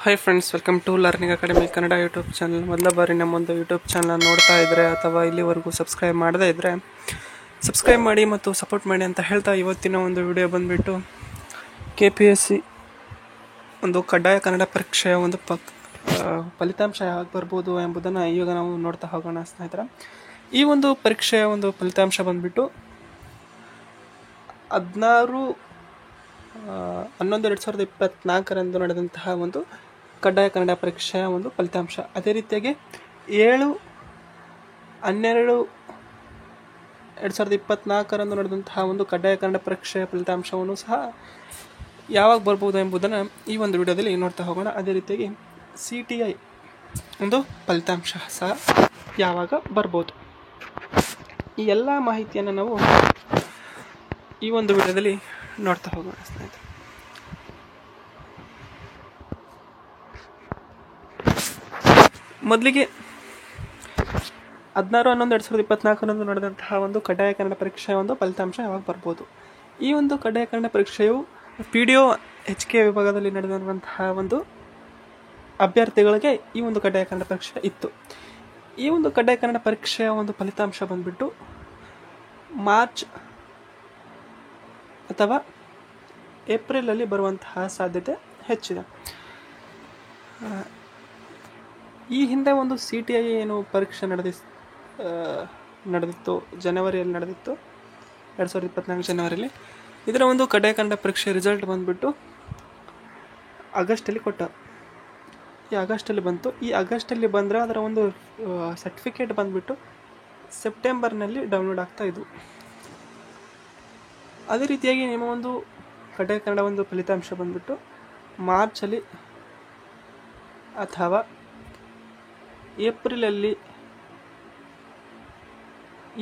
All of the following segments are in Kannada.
Hi friends, welcome to learning academy Kannada YouTube channel. ಮೊದಲ ಬಾರಿ ನಮ್ಮೊಂದು ಯೂಟ್ಯೂಬ್ ಚಾನಲ್ ನೋಡ್ತಾ ಇದ್ದರೆ ಅಥವಾ ಇಲ್ಲಿವರೆಗೂ ಸಬ್ಸ್ಕ್ರೈಬ್ ಮಾಡದೇ ಇದ್ದರೆ ಸಬ್ಸ್ಕ್ರೈಬ್ ಮಾಡಿ ಮತ್ತು ಸಪೋರ್ಟ್ ಮಾಡಿ ಅಂತ ಹೇಳ್ತಾ, ಇವತ್ತಿನ ಒಂದು ವಿಡಿಯೋ ಬಂದುಬಿಟ್ಟು KPSC ಒಂದು ಕಡ್ಡಾಯ ಕನ್ನಡ ಪರೀಕ್ಷೆಯ ಒಂದು ಫಲಿತಾಂಶ ಯಾವಾಗ ಬರ್ಬೋದು ಎಂಬುದನ್ನು ಈಗ ನಾವು ನೋಡ್ತಾ ಹೋಗೋಣ ಸ್ನೇಹಿತರೆ. ಈ ಒಂದು ಪರೀಕ್ಷೆಯ ಒಂದು ಫಲಿತಾಂಶ ಬಂದುಬಿಟ್ಟು 16/11/2024 ನಡೆದಂತಹ ಒಂದು ಕಡ್ಡಾಯ ಕನ್ನಡ ಪರೀಕ್ಷೆಯ ಒಂದು ಫಲಿತಾಂಶ. ಅದೇ ರೀತಿಯಾಗಿ 7/12/2024 ನಡೆದಂತಹ ಒಂದು ಕಡ್ಡಾಯ ಕನ್ನಡ ಪರೀಕ್ಷೆಯ ಫಲಿತಾಂಶವನ್ನು ಸಹ ಯಾವಾಗ ಬರ್ಬೋದು ಎಂಬುದನ್ನು ಈ ಒಂದು ವಿಡಿಯೋದಲ್ಲಿ ನೋಡ್ತಾ ಹೋಗೋಣ. ಅದೇ ರೀತಿಯಾಗಿ CTI ಒಂದು ಫಲಿತಾಂಶ ಸಹ ಯಾವಾಗ ಬರ್ಬೋದು, ಈ ಎಲ್ಲ ಮಾಹಿತಿಯನ್ನು ನಾವು ಈ ಒಂದು ವಿಡಿಯೋದಲ್ಲಿ ನೋಡ್ತಾ ಹೋಗೋಣ ಸ್ನೇಹಿತರೆ. ಮೊದಲಿಗೆ 16/11/2024 ನಡೆದಂತಹ ಒಂದು ಕಡ್ಡಾಯ ಕನ್ನಡ ಪರೀಕ್ಷೆಯ ಒಂದು ಫಲಿತಾಂಶ ಯಾವಾಗ ಬರ್ಬೋದು. ಈ ಒಂದು ಕಡ್ಡಾಯ ಕನ್ನಡ ಪರೀಕ್ಷೆಯು PDO HK ವಿಭಾಗದಲ್ಲಿ ನಡೆದಿರುವಂತಹ ಒಂದು ಅಭ್ಯರ್ಥಿಗಳಿಗೆ ಈ ಒಂದು ಕಡ್ಡಾಯ ಕನ್ನಡ ಪರೀಕ್ಷೆ ಇತ್ತು. ಈ ಒಂದು ಕಡ್ಡಾಯ ಕನ್ನಡ ಪರೀಕ್ಷೆಯ ಒಂದು ಫಲಿತಾಂಶ ಬಂದುಬಿಟ್ಟು ಮಾರ್ಚ್ ಅಥವಾ ಏಪ್ರಿಲಲ್ಲಿ ಬರುವಂತಹ ಸಾಧ್ಯತೆ ಹೆಚ್ಚಿದೆ. ಈ ಹಿಂದೆ ಒಂದು CTI ಏನು ಪರೀಕ್ಷೆ ನಡೆದಿತ್ತು, ಜನವರಿಯಲ್ಲಿ ನಡೆದಿತ್ತು, 2024 ಜನವರಿಯಲ್ಲಿ. ಇದರ ಒಂದು ಕಡ್ಡಾಯ ಕನ್ನಡ ಪರೀಕ್ಷೆ ರಿಸಲ್ಟ್ ಬಂದುಬಿಟ್ಟು ಆಗಸ್ಟಲ್ಲಿ ಕೊಟ್ಟ. ಈ ಆಗಸ್ಟಲ್ಲಿ ಬಂತು. ಈ ಆಗಸ್ಟಲ್ಲಿ ಬಂದರೆ ಅದರ ಒಂದು ಸರ್ಟಿಫಿಕೇಟ್ ಬಂದುಬಿಟ್ಟು ಸೆಪ್ಟೆಂಬರ್ನಲ್ಲಿ ಡೌನ್ಲೋಡ್ ಆಗ್ತಾ ಇದ್ವು. ಅದೇ ರೀತಿಯಾಗಿ ನಿಮ್ಮ ಒಂದು ಕಡ್ಡಾಯ ಕನ್ನಡ ಒಂದು ಫಲಿತಾಂಶ ಬಂದುಬಿಟ್ಟು ಮಾರ್ಚಲ್ಲಿ ಅಥವಾ ಏಪ್ರಿಲಲ್ಲಿ,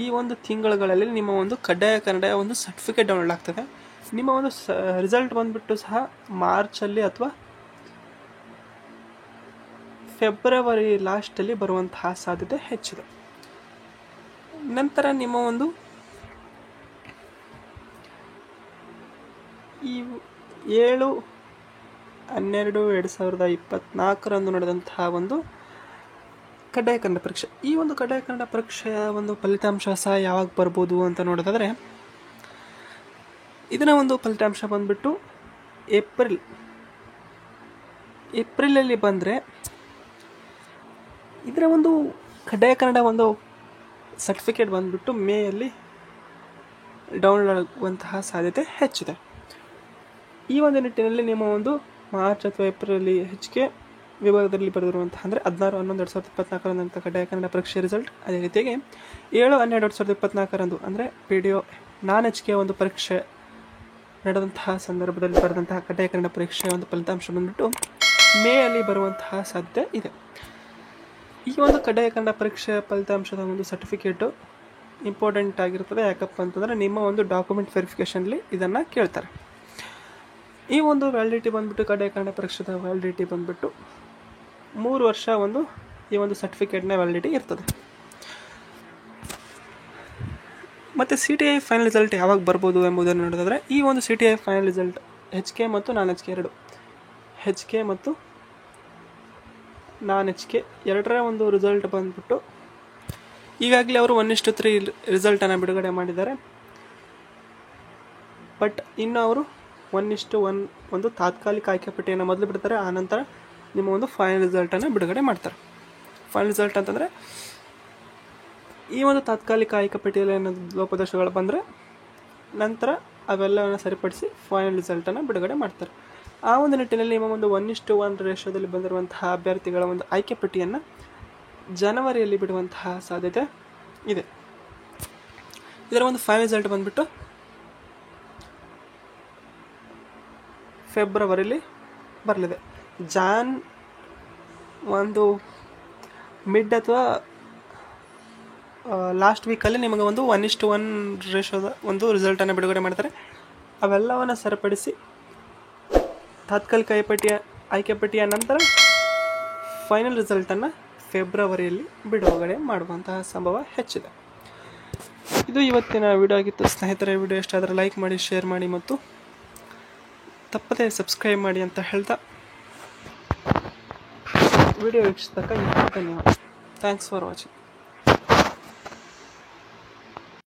ಈ ಒಂದು ತಿಂಗಳುಗಳಲ್ಲಿ ನಿಮ್ಮ ಒಂದು ಕಡ್ಡಾಯ ಕನ್ನಡ ಒಂದು ಸರ್ಟಿಫಿಕೇಟ್ ಡೌನ್ಲೋಡ್ ಆಗ್ತದೆ. ನಿಮ್ಮ ಒಂದು ರಿಸಲ್ಟ್ ಬಂದುಬಿಟ್ಟು ಸಹ ಮಾರ್ಚಲ್ಲಿ ಅಥವಾ ಫೆಬ್ರವರಿ ಲಾಸ್ಟಲ್ಲಿ ಬರುವಂತಹ ಸಾಧ್ಯತೆ ಹೆಚ್ಚಿದೆ. ನಂತರ ನಿಮ್ಮ ಒಂದು ಈ 7/12/2024 ನಡೆದಂತಹ ಒಂದು ಕಡ್ಡಾಯ ಕನ್ನಡ ಪರೀಕ್ಷೆ, ಈ ಒಂದು ಕಡ್ಡಾಯ ಕನ್ನಡ ಪರೀಕ್ಷೆಯ ಒಂದು ಫಲಿತಾಂಶ ಸಹ ಯಾವಾಗ ಬರ್ಬೋದು ಅಂತ ನೋಡೋದಾದರೆ, ಇದರ ಒಂದು ಫಲಿತಾಂಶ ಬಂದುಬಿಟ್ಟು ಏಪ್ರಿಲಲ್ಲಿ ಬಂದರೆ ಇದರ ಒಂದು ಕಡ್ಡಾಯ ಕನ್ನಡ ಒಂದು ಸರ್ಟಿಫಿಕೇಟ್ ಬಂದುಬಿಟ್ಟು ಮೇಯಲ್ಲಿ ಡೌನ್ಲೋಡ್ ಆಗುವಂತಹ ಸಾಧ್ಯತೆ ಹೆಚ್ಚಿದೆ. ಈ ಒಂದು ನಿಟ್ಟಿನಲ್ಲಿ ನಿಮ್ಮ ಒಂದು ಮಾರ್ಚ್ ಅಥವಾ ಏಪ್ರಿಲಲ್ಲಿ HK ವಿಭಾಗದಲ್ಲಿ ಬರೆದಿರುವಂತಹ ಅಂದರೆ 16/11/2024 ಅಂತ ಕಡ್ಡಾಯ ಕನ್ನಡ ಪರೀಕ್ಷೆ ರಿಸಲ್ಟ್. ಅದೇ ರೀತಿಯಾಗಿ 7/12/2024 ಅಂದರೆ PDO ನಾನ್ HK ಒಂದು ಪರೀಕ್ಷೆ ನಡೆದಂತಹ ಸಂದರ್ಭದಲ್ಲಿ ಬರೆದಂತಹ ಕಡ್ಡಾಯ ಕನ್ನಡ ಪರೀಕ್ಷೆಯ ಒಂದು ಫಲಿತಾಂಶ ಬಂದುಬಿಟ್ಟು ಮೇಯಲ್ಲಿ ಬರುವಂತಹ ಸಾಧ್ಯತೆ ಇದೆ. ಈ ಒಂದು ಕಡ್ಡಾಯ ಕನ್ನಡ ಪರೀಕ್ಷೆಯ ಫಲಿತಾಂಶದ ಒಂದು ಸರ್ಟಿಫಿಕೇಟು ಇಂಪಾರ್ಟೆಂಟ್ ಆಗಿರ್ತದೆ. ಯಾಕಪ್ಪ ಅಂತಂದರೆ ನಿಮ್ಮ ಒಂದು ಡಾಕ್ಯುಮೆಂಟ್ ವೆರಿಫಿಕೇಷನ್ಲಿ ಇದನ್ನು ಕೇಳ್ತಾರೆ. ಈ ಒಂದು ವ್ಯಾಲಿಡಿಟಿ ಬಂದುಬಿಟ್ಟು ಕಡ್ಡಾಯ ಕನ್ನಡ ಪರೀಕ್ಷೆದ ವ್ಯಾಲಿಡಿಟಿ ಬಂದುಬಿಟ್ಟು 3 ವರ್ಷ ಒಂದು ಈ ಒಂದು ಸರ್ಟಿಫಿಕೇಟ್ನ ವ್ಯಾಲಿಡಿಟಿ ಇರ್ತದೆ. ಮತ್ತು CTI ಫೈನಲ್ ರಿಸಲ್ಟ್ ಯಾವಾಗ ಬರ್ಬೋದು ಎಂಬುದನ್ನು ನೋಡೋದಾದರೆ, ಈ ಒಂದು CTI ಫೈನಲ್ ರಿಸಲ್ಟ್ HK ಮತ್ತು ನಾನ್ HK ಎರಡು, HK ಮತ್ತು ನಾನ್ HK ಎರಡರ ಒಂದು ರಿಸಲ್ಟ್ ಬಂದುಬಿಟ್ಟು ಈಗಾಗಲೇ ಅವರು 1:3 ರಿಸಲ್ಟನ್ನು ಬಿಡುಗಡೆ ಮಾಡಿದ್ದಾರೆ. ಬಟ್ ಇನ್ನು ಅವರು 1:1 ಒಂದು ತಾತ್ಕಾಲಿಕ ಆಯ್ಕೆ ಪಟ್ಟಿಯನ್ನು ಮೊದಲು ಬಿಡ್ತಾರೆ. ಆನಂತರ ನಿಮ್ಮ ಒಂದು ಫೈನಲ್ ರಿಸಲ್ಟನ್ನು ಬಿಡುಗಡೆ ಮಾಡ್ತಾರೆ. ಫೈನಲ್ ರಿಸಲ್ಟ್ ಅಂತಂದರೆ ಈ ಒಂದು ತಾತ್ಕಾಲಿಕ ಆಯ್ಕೆ ಪಟ್ಟಿಯಲ್ಲಿ ಏನಾದರೂ ಲೋಪದೋಷಗಳು ಬಂದರೆ ನಂತರ ಅವೆಲ್ಲವನ್ನು ಸರಿಪಡಿಸಿ ಫೈನಲ್ ರಿಸಲ್ಟನ್ನು ಬಿಡುಗಡೆ ಮಾಡ್ತಾರೆ. ಆ ಒಂದು ನಿಟ್ಟಿನಲ್ಲಿ ನಿಮ್ಮ ಒಂದು 1:1 ರೇಷಿಯೋದಲ್ಲಿ ಬಂದಿರುವಂತಹ ಅಭ್ಯರ್ಥಿಗಳ ಒಂದು ಆಯ್ಕೆ ಪಟ್ಟಿಯನ್ನು ಜನವರಿಯಲ್ಲಿ ಬಿಡುವಂತಹ ಸಾಧ್ಯತೆ ಇದೆ. ಇದರ ಒಂದು ಫೈನಲ್ ರಿಸಲ್ಟ್ ಬಂದುಬಿಟ್ಟು ಫೆಬ್ರವರಿಲಿ ಬರಲಿದೆ. ಜಾನ್ ಒಂದು ಮಿಡ್ ಅಥವಾ ಲಾಸ್ಟ್ ವೀಕಲ್ಲಿ ನಿಮಗೆ ಒಂದು 1:1 ರೇಷಿಯೋದ ಒಂದು ರಿಸಲ್ಟನ್ನು ಬಿಡುಗಡೆ ಮಾಡ್ತಾರೆ. ಅವೆಲ್ಲವನ್ನು ಸರಿಪಡಿಸಿ ತಾತ್ಕಾಲಿಕ ಆಯ್ಕೆ ಪಟ್ಟಿಯ ನಂತರ ಫೈನಲ್ ರಿಸಲ್ಟನ್ನು ಫೆಬ್ರವರಿಯಲ್ಲಿ ಬಿಡುಗಡೆ ಮಾಡುವಂತಹ ಸಂಭವ ಹೆಚ್ಚಿದೆ. ಇದು ಇವತ್ತಿನ ವಿಡಿಯೋ ಆಗಿತ್ತು ಸ್ನೇಹಿತರೆ. ವಿಡಿಯೋ ಇಷ್ಟ ಆದರೆ ಲೈಕ್ ಮಾಡಿ, ಶೇರ್ ಮಾಡಿ ಮತ್ತು ತಪ್ಪದೇ ಸಬ್ಸ್ಕ್ರೈಬ್ ಮಾಡಿ ಅಂತ ಹೇಳ್ತಾ ವಿಡಿಯೋ ವೀಕ್ಷಿಸಿದ್ದಕ್ಕೆ ಧನ್ಯವಾದ. Thanks for watching.